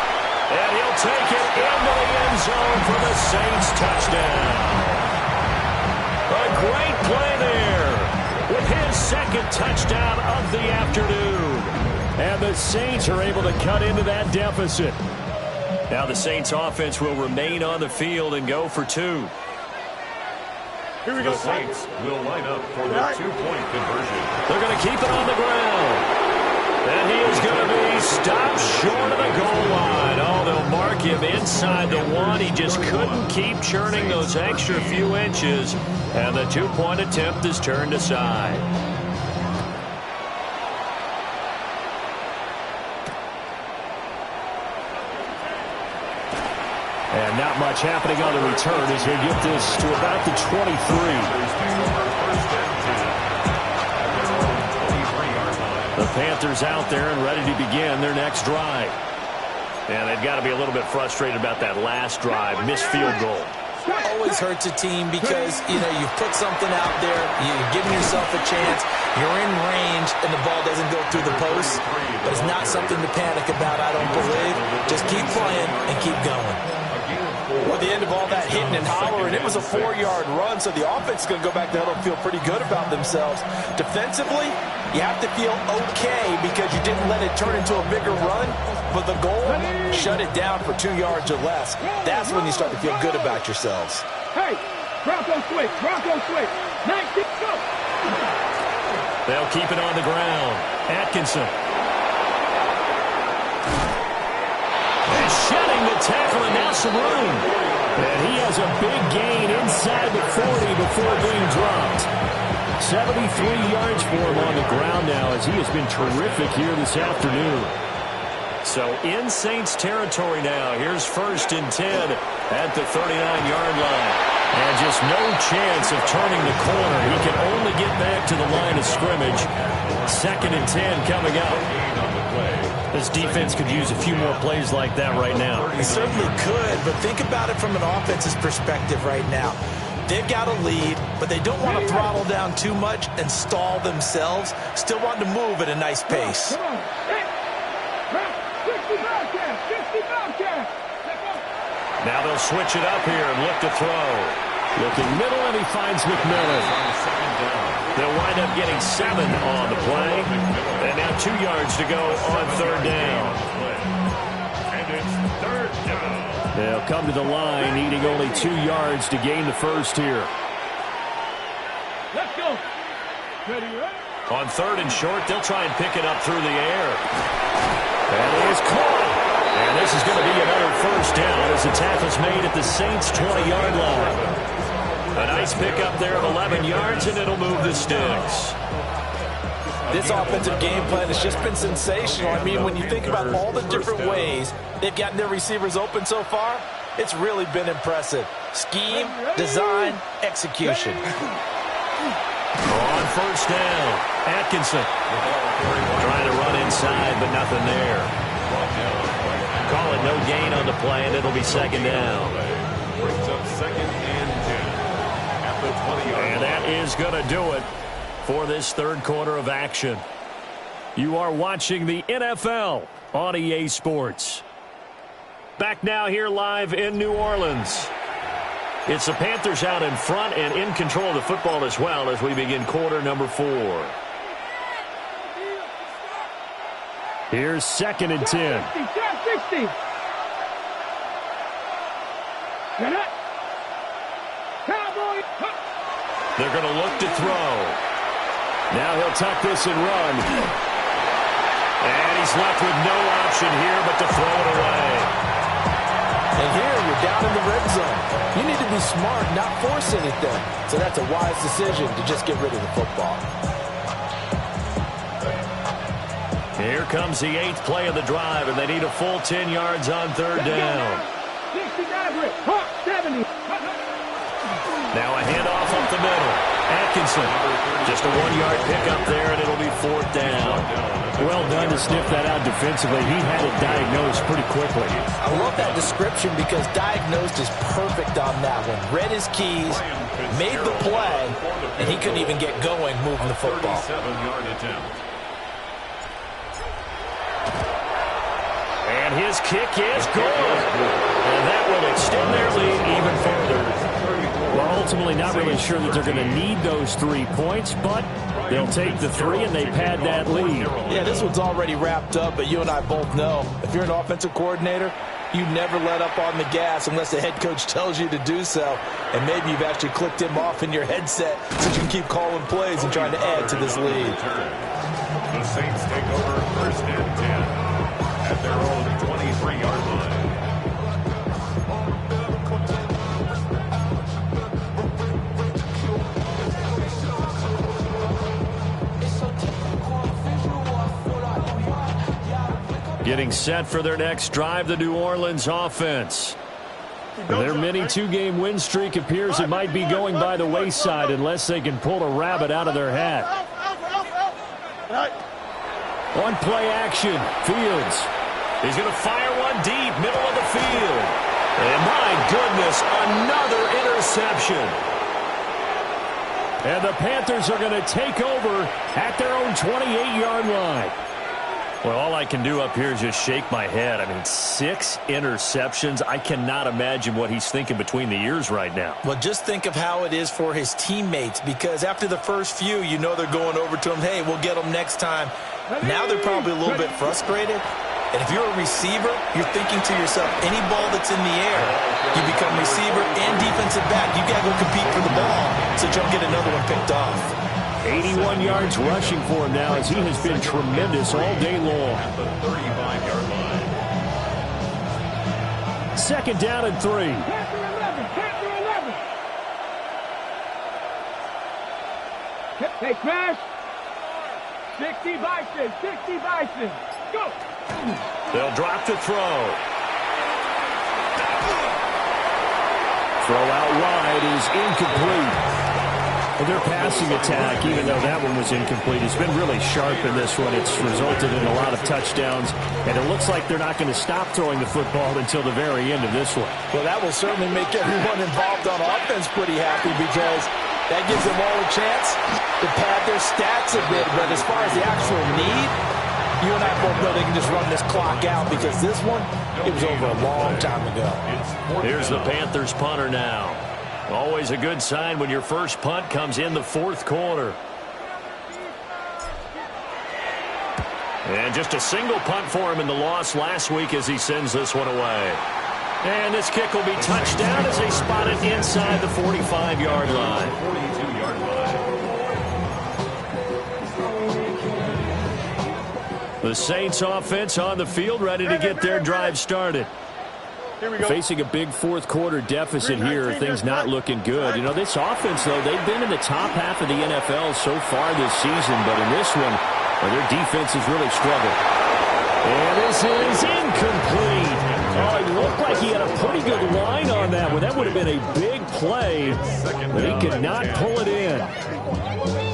And he'll take it into the end zone for the Saints touchdown. A great play there with his second touchdown of the afternoon. And the Saints are able to cut into that deficit. Now the Saints offense will remain on the field and go for 2. Here we go. The Saints will line up for the 2-point conversion. They're going to keep it on the ground. And he is going to be stopped short of the goal line. Oh, they'll mark him inside the 1. He just couldn't keep churning those extra few inches. And the 2-point attempt is turned aside. And not much happening on the return as they get this to about the 23. The Panthers out there and ready to begin their next drive. And they've got to be a little bit frustrated about that last drive, missed field goal. Always hurts a team because, you've put something out there, you've given yourself a chance, you're in range, and the ball doesn't go through the post. But it's not something to panic about, I don't believe. Just keep playing and keep going. Well, the end of all that hitting and hollering, it was a 4-yard run, so the offense is going to go back to the huddle and feel pretty good about themselves. Defensively, you have to feel okay because you didn't let it turn into a bigger run, but the goal, shut it down for 2 yards or less. That's when you start to feel good about yourselves. Hey, Bronco switch, Bronco switch. 19, go. They'll keep it on the ground. Atkinson. And shedding the tackle, and now some room. And he has a big gain inside the 40 before being dropped. 73 yards for him on the ground now as he has been terrific here this afternoon. So in Saints territory now. Here's 1st and 10 at the 39-yard line. And just no chance of turning the corner. He can only get back to the line of scrimmage. 2nd and 10 coming up. This defense could use a few more plays like that right now. They certainly could, but think about it from an offense's perspective right now. They've got a lead, but they don't want to throttle down too much and stall themselves. Still want to move at a nice pace. Come on. Hey, 60 Bobcats, 60 Bobcats. Now they'll switch it up here and look to throw. Looking middle, and he finds McMillan. They'll wind up getting 7 on the play. And now 2 yards to go on 3rd down. And it's 3rd down. They'll come to the line, needing only 2 yards to gain the first here. Let's go. Ready, ready. On 3rd and short, they'll try and pick it up through the air. And it is caught. And this is going to be another 1st down as the tackle's made at the Saints' 20-yard line. A nice pickup there of 11 yards, and it'll move the sticks. This offensive game plan has just been sensational. I mean, when you think about all the different ways they've gotten their receivers open so far, it's really been impressive. Scheme, design, execution. On 1st down, Atkinson. Trying to run inside, but nothing there. Call it no gain on the play, and it'll be 2nd down. Brings up 2nd and 10 at the 20-yard line. And that is going to do it for this 3rd quarter of action. You are watching the NFL on EA Sports. Back now here live in New Orleans. It's the Panthers out in front and in control of the football as well as we begin quarter number 4. Here's 2nd and 10. 60. Cowboy. They're going to look to throw. Now he'll tuck this and run. And he's left with no option here but to throw it away. And here you're down in the red zone. You need to be smart, not force anything. So that's a wise decision to just get rid of the football. Here comes the 8th play of the drive, and they need a full 10 yards on 3rd down. 70. Now a handoff up the middle. Atkinson, just a 1-yard pickup there, and it'll be 4th down. Well done to sniff that out defensively. He had it diagnosed pretty quickly. I love that description because diagnosed is perfect on that one. Read his keys, made the play, and he couldn't even get going moving the football. 37-yard attempt. And his kick is good. And that will extend their lead even further. Well, ultimately not really sure that they're going to need those 3 points, but they'll take the 3 and they pad that lead. Yeah, this one's already wrapped up, but you and I both know if you're an offensive coordinator, you never let up on the gas unless the head coach tells you to do so. And maybe you've actually clicked him off in your headset so you can keep calling plays and trying to add to this lead. The Saints take over 1st and 10 at their own 23-yard line. Getting set for their next drive, the New Orleans offense. Their mini 2-game win streak appears it might be going by the wayside unless they can pull a rabbit out of their hat. On play action, Fields. He's going to fire one deep, middle of the field. And my goodness, another interception. And the Panthers are going to take over at their own 28-yard line. Well, all I can do up here is just shake my head. I mean, 6 interceptions. I cannot imagine what he's thinking between the ears right now. Well, just think of how it is for his teammates, because after the first few, you know they're going over to him, hey, we'll get them next time. Now they're probably a little bit frustrated. And if you're a receiver, you're thinking to yourself, any ball that's in the air, you become receiver and defensive back. You got to go compete for the ball so you don't get another one picked off. 81 yards rushing for him now as he has been tremendous all day long. At the 35-yard line. 2nd down and 3. Hey, Crash. 60 Bison, 60 Bison. Go. They'll drop to throw. Throw out wide is incomplete. Well, their passing attack, even though that one was incomplete, has been really sharp in this one. It's resulted in a lot of touchdowns, and it looks like they're not going to stop throwing the football until the very end of this one. Well, that will certainly make everyone involved on offense pretty happy, because that gives them all a chance to pad their stats a bit. But as far as the actual need, you and I both know they can just run this clock out, because this one, it was over a long time ago. Here's the Panthers punter now. Always a good sign when your first punt comes in the 4th quarter. And just a single punt for him in the loss last week as he sends this one away. And this kick will be touched down as they spot it inside the 45-yard line. 42-yard line. The Saints offense on the field, ready to get their drive started. Facing a big 4th quarter deficit here, things not looking good. You know, this offense, though, they've been in the top half of the NFL so far this season, but in this one, their defense has really struggled. And this is incomplete. Oh, it looked like he had a pretty good line on that one. That would have been a big play, but he could not pull it in.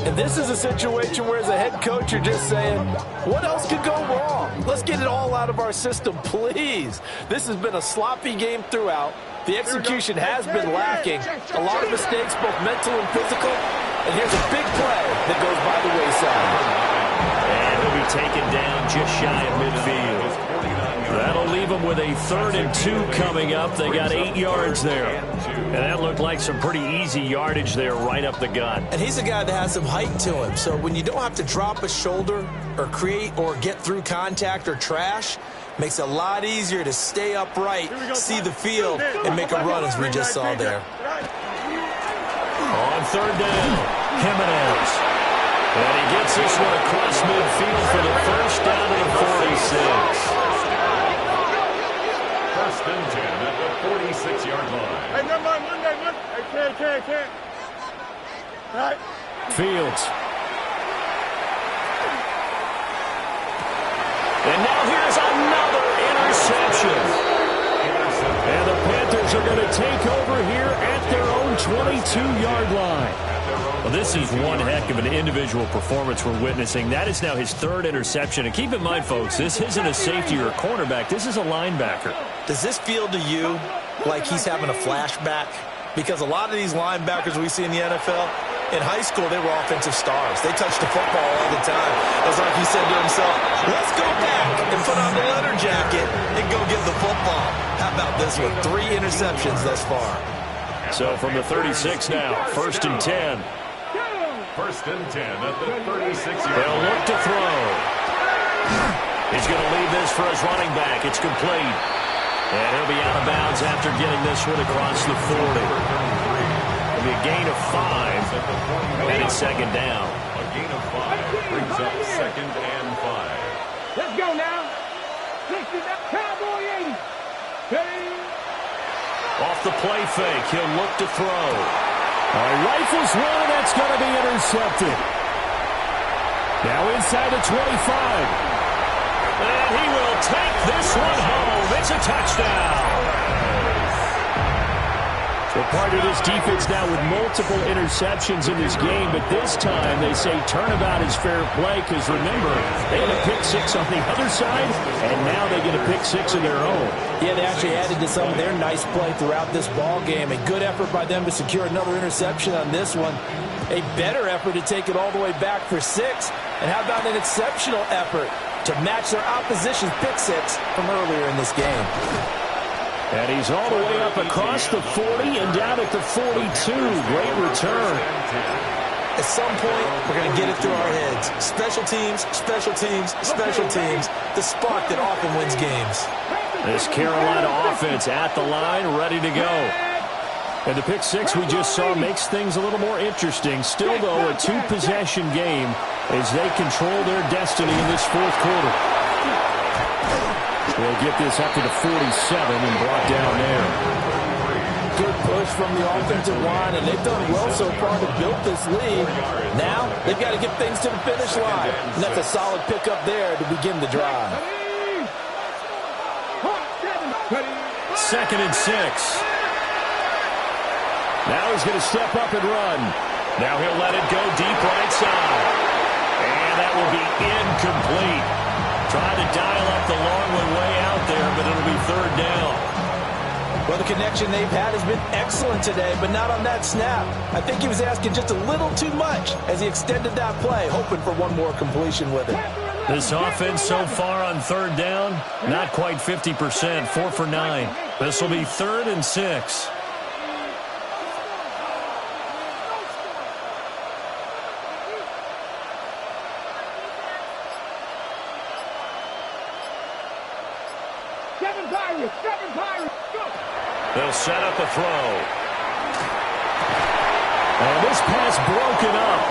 And this is a situation where, as a head coach, you're just saying, what else could go wrong? Let's get it all out of our system, please. This has been a sloppy game throughout. The execution has been lacking. A lot of mistakes, both mental and physical. And here's a big play that goes by the wayside. And he'll be taken down just shy of midfield. That'll leave them with a 3rd and 2 coming up. They got 8 yards there. And that looked like some pretty easy yardage there right up the gut. And he's a guy that has some height to him. So when you don't have to drop a shoulder or create or get through contact or trash, makes it a lot easier to stay upright, see the field, and make a run as we just saw there. On 3rd down, Jimenez. And he gets this one across midfield for the first down to the 46. 1st and 10 at the 46-yard line. Hey, never mind, Monday. Hey, can't. All right. Fields. And now here's another interception. And the Panthers are going to take over here at their own 22-yard line. Well, this is one heck of an individual performance we're witnessing. That is now his 3rd interception. And keep in mind, folks, this isn't a safety or a cornerback. This is a linebacker. Does this feel to you like he's having a flashback? Because a lot of these linebackers we see in the NFL, in high school, they were offensive stars. They touched the football all the time. It's like he said to himself, let's go back and put on the leather jacket and go get the football. How about this one? 3 interceptions thus far. So from the 36 now, 1st and 10. 1st and 10 at the 36-yard line. They'll look to throw. He's going to leave this for his running back. It's complete. And he'll be out of bounds after getting this one across the 40. It'll be a gain of 5. And it's 2nd down. A gain of 5 brings up 2nd and 5. Let's go now. 60, Cowboy 80. Ready? Off the play fake, he'll look to throw. Rifles one, and that's going to be intercepted. Now inside the 25. And he will take this one home. It's a touchdown. So part of this defense now with multiple interceptions in this game, but this time they say turnabout is fair play because, remember, they had a pick 6 on the other side, and now they get a pick 6 of their own. Yeah, they actually added to some of their nice play throughout this ball game. A good effort by them to secure another interception on this one. A better effort to take it all the way back for 6. And how about an exceptional effort to match their opposition's pick six from earlier in this game. And he's all the way up across the 40 and down at the 42. Great return. At some point, we're going to get it through our heads. Special teams, special teams, special teams. The spark that often wins games. This Carolina offense at the line, ready to go. And the pick six we just saw makes things a little more interesting. Still, though, a two-possession game as they control their destiny in this fourth quarter. They'll get this up to the 47 and brought down there. Good push from the offensive line, and they've done well so far to build this lead. Now, they've got to get things to the finish line, and that's a solid pickup there to begin the drive. 2nd and 6. Now he's going to step up and run. Now he'll let it go deep right side. And that will be incomplete. Trying to dial up the long way out there, but it'll be 3rd down. Well, the connection they've had has been excellent today, but not on that snap. I think he was asking just a little too much as he extended that play, hoping for one more completion with it. This offense so far on 3rd down, not quite 50%, 4 for 9. This will be 3rd and 6. They'll set up a throw. And this pass broken up.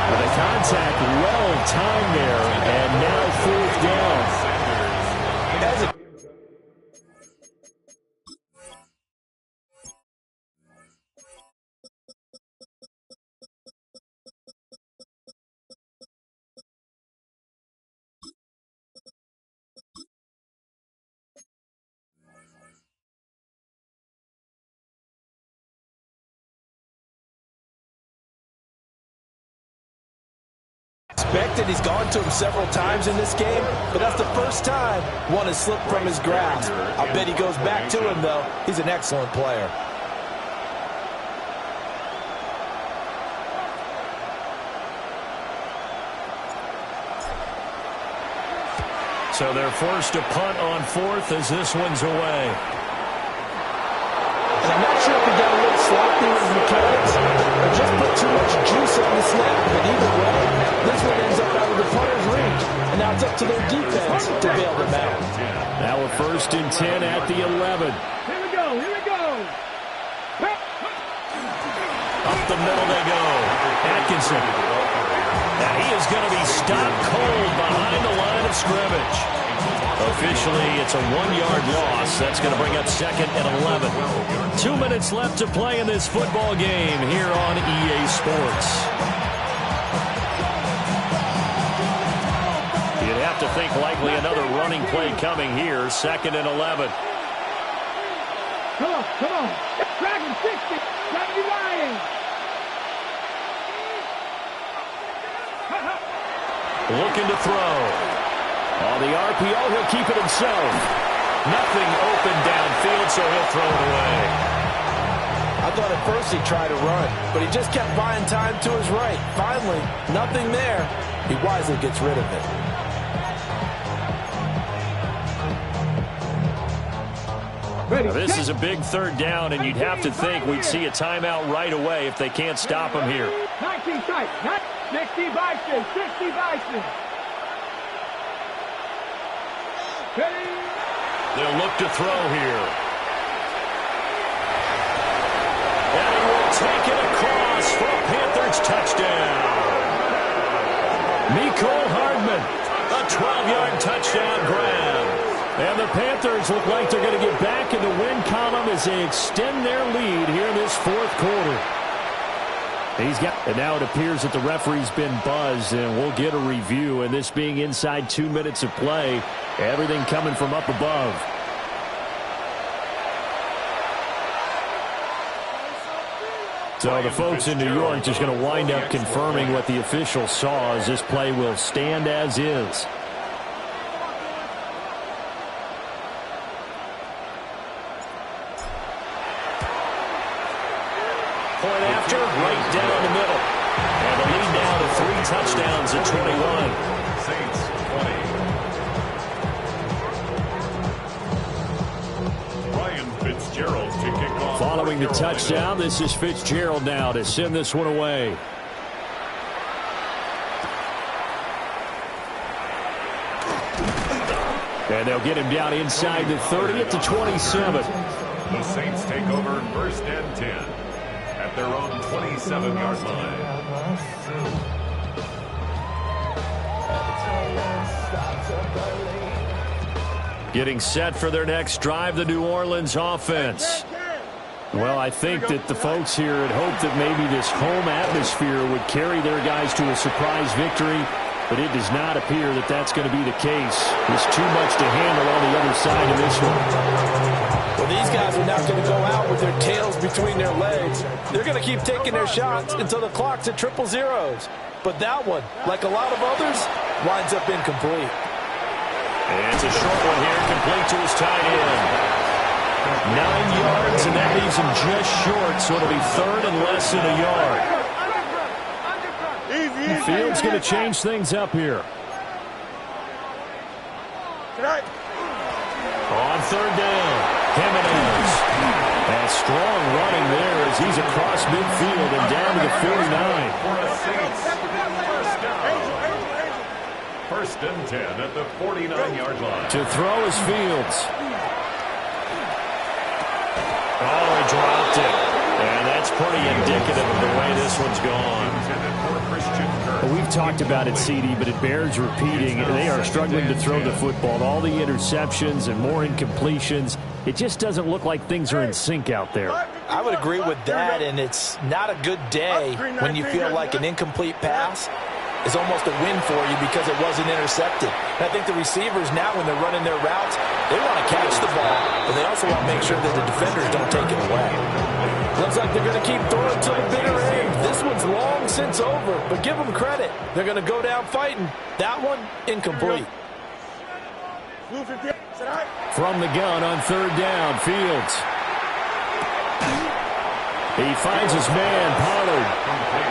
The contact well timed there, and now 4th down. He's gone to him several times in this game, but that's the first time one has slipped from his grasp. I bet he goes back to him, though. He's an excellent player. So they're forced to punt on 4th as this one's away. And I'm not sure if he got a little sloppy with his mechanics or just put too much juice on the snap. But either way, this one ends up out of the punter's reach. And now it's up to their defense to bail them out. Now a 1st and 10 at the 11. Here we go, here we go. Up the middle they go. Atkinson. Now he is going to be stopped cold behind the line of scrimmage. Officially, it's a 1-yard loss. That's going to bring up 2nd and 11. 2 minutes left to play in this football game here on EA Sports. You'd have to think likely another running play coming here. 2nd and 11. Come on, come on. Dragon 60. Dragon Lions. Looking to throw. On the RPO, he'll keep it himself. Nothing open downfield, so he'll throw it away. I thought at first he'd try to run, but he just kept buying time to his right. Finally, nothing there. He wisely gets rid of it. Now, this is a big 3rd down, and you'd have to think we'd see a timeout right away if they can't stop him here. 19 tight, 60 Bison, 60 Bison. They'll look to throw here. And he will take it across for a Panthers touchdown. Mecole Hardman, a 12-yard touchdown grab. And the Panthers look like they're going to get back in the win column as they extend their lead here in this 4th quarter. And now it appears that the referee's been buzzed, and we'll get a review. And this being inside 2 minutes of play, everything coming from up above. So the folks in New York just going to wind up confirming what the official saw as this play will stand as is. Point after, right down the middle. And the lead now to 3 touchdowns at 21. Saints 20, scoring the touchdown. This is Fitzgerald now to send this one away. And they'll get him down inside the 30 at the 27. The Saints take over 1st and 10 at their own 27-yard line. Getting set for their next drive, the New Orleans offense. Well, I think that the folks here had hoped that maybe this home atmosphere would carry their guys to a surprise victory, but it does not appear that that's going to be the case. There's too much to handle on the other side of this one. Well, these guys are not going to go out with their tails between their legs. They're going to keep taking their shots until the clock's at 000. But that one, like a lot of others, winds up incomplete. And it's a short one here, complete to his tight end. 9 yards, and that leaves him just short, so it'll be 3rd and less than a yard. Fields going to change things up here. On 3rd down, Jimenez. And strong running there as he's across midfield and down to the 49. For a Saints first down. 1st and 10 at the 49-yard line. To throw is Fields. Oh, he dropped it. And that's pretty indicative of the way this one's gone. Well, we've talked about it, CD, but it bears repeating. They are struggling to throw the football. All the interceptions and more incompletions. It just doesn't look like things are in sync out there. I would agree with that, and it's not a good day when you feel like an incomplete pass is almost a win for you because it wasn't intercepted. And I think the receivers now, when they're running their routes, they want to catch the ball, but they also want to make sure that the defenders don't take it away. Looks like they're going to keep throwing to the bitter end. This one's long since over, but give them credit. They're going to go down fighting. That one, incomplete. From the gun on 3rd down, Fields. He finds his man, Pollard.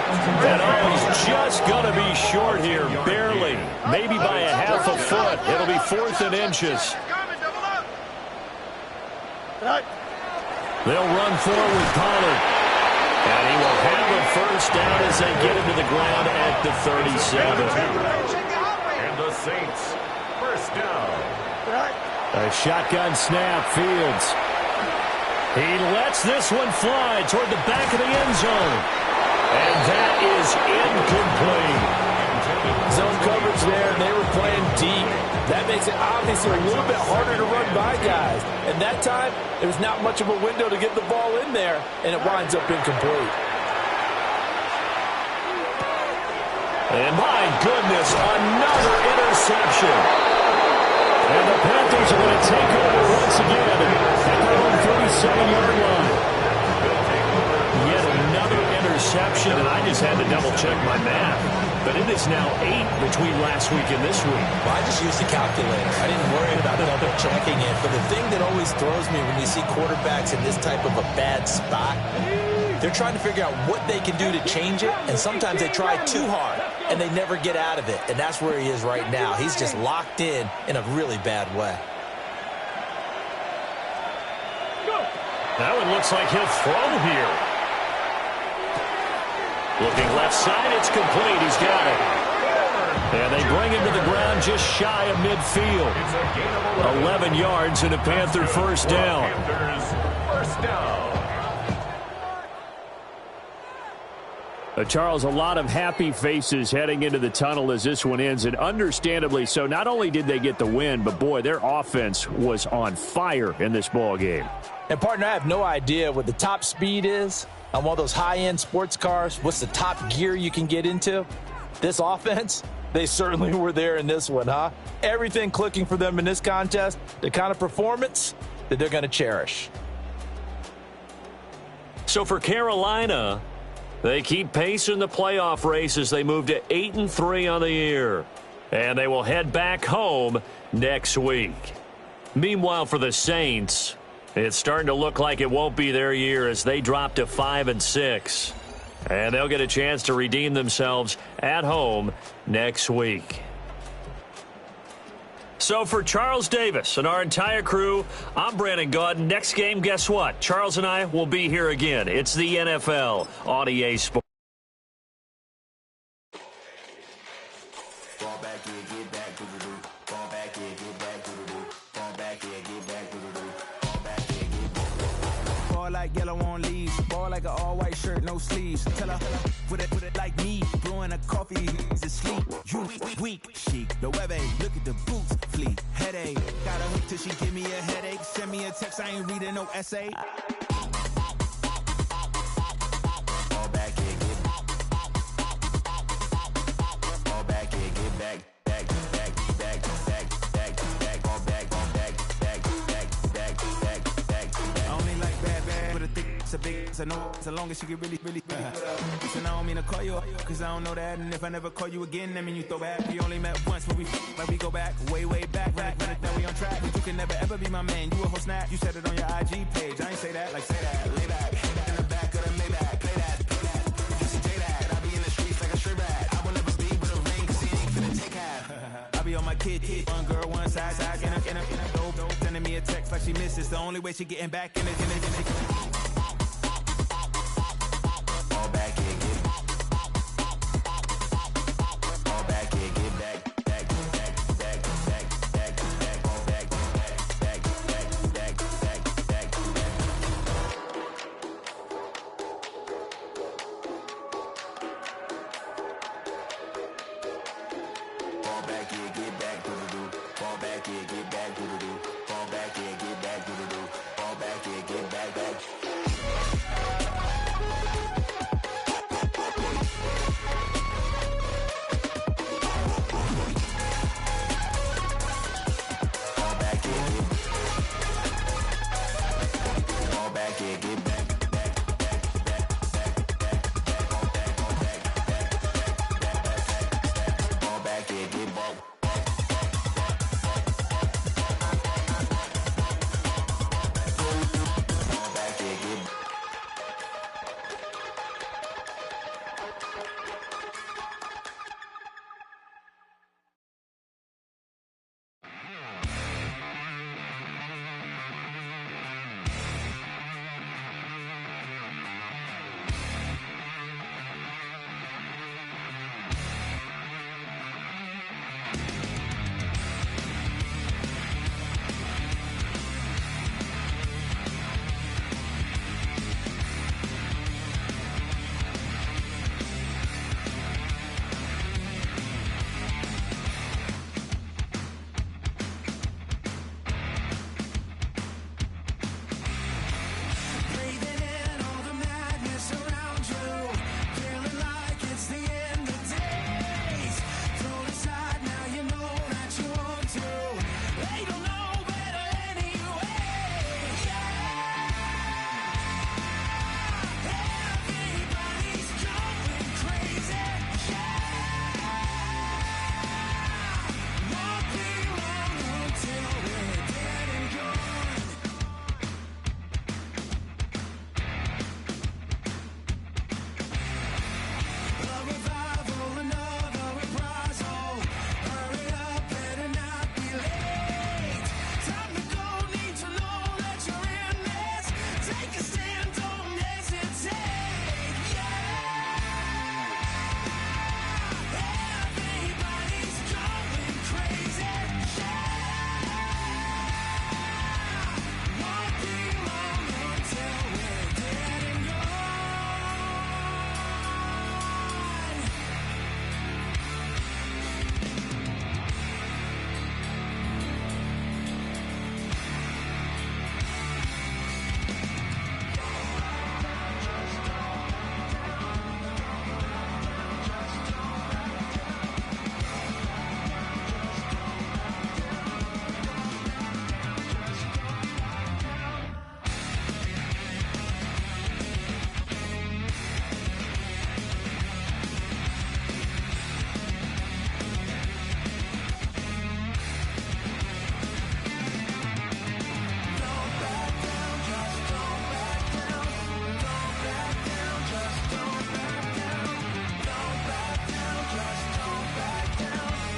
And he's just going to be short here, barely. Maybe by a half a foot. It'll be 4th and inches. They'll run forward with Pollard. And he will have a first down as they get him to the ground at the 37. And the Saints, first down. A shotgun snap, Fields. He lets this one fly toward the back of the end zone. And that is incomplete. Zone coverage there, and they were playing deep. That makes it obviously a little bit harder to run by guys. And that time, there was not much of a window to get the ball in there, and it winds up incomplete. And my goodness, another interception. And the Panthers are going to take over once again at their own 37-yard line. Yet another interception, and I just had to double-check my math. But it is now 8 between last week and this week. Well, I just used a calculator. I didn't worry about double-checking it. But the thing that always throws me when you see quarterbacks in this type of a bad spot, they're trying to figure out what they can do to change it, and sometimes they try too hard, and they never get out of it. And that's where he is right now. He's just locked in a really bad way. That one looks like he'll throw here. Looking left side, it's complete. He's got it. And they bring him to the ground just shy of midfield. 11 yards and a Panther first down. First down. Charles, a lot of happy faces heading into the tunnel as this one ends, and understandably so. Not only did they get the win, but boy, their offense was on fire in this ball game. And partner, I have no idea what the top speed is on one of those high-end sports cars. What's the top gear you can get into? This offense, they certainly were there in this one, huh? Everything clicking for them in this contest, the kind of performance that they're going to cherish. So for Carolina, they keep pace in the playoff race as they move to 8-3 on the year. And they will head back home next week. Meanwhile, for the Saints, it's starting to look like it won't be their year as they drop to 5-6. And they'll get a chance to redeem themselves at home next week. So for Charles Davis and our entire crew, I'm Brandon Gaudin. Next game, guess what? Charles and I will be here again. It's the NFL on EA Sports. Ball like yellow on leaves. Ball like an all-white shirt, no sleeves. Tell her, put it like me. Blowing a coffee, he's asleep. You weak, chic. The web look at the boots, fleet. Headache. Got a hook till she give me a headache. Send me a text, I ain't reading no essay. Ball back here, get ball back here, get back. It's a big, it's a no, so long as she get really Listen, I don't mean to call you up, cause I don't know that. And if I never call you again, that mean you throw back. We only met once when we go back, way back. Run it, then we on track. But you can never ever be my man. You a whole snap. You said it on your IG page. I ain't say that, like say that. Lay back, in the back of the Maybach. Play that. You say that. I be in the streets like a stray rat. I will never speak with a ring, cause he ain't finna take half. I be on my kid. One girl, one side, in a dope. Sending me a text like she misses. The only way she getting back in it. Ball back, get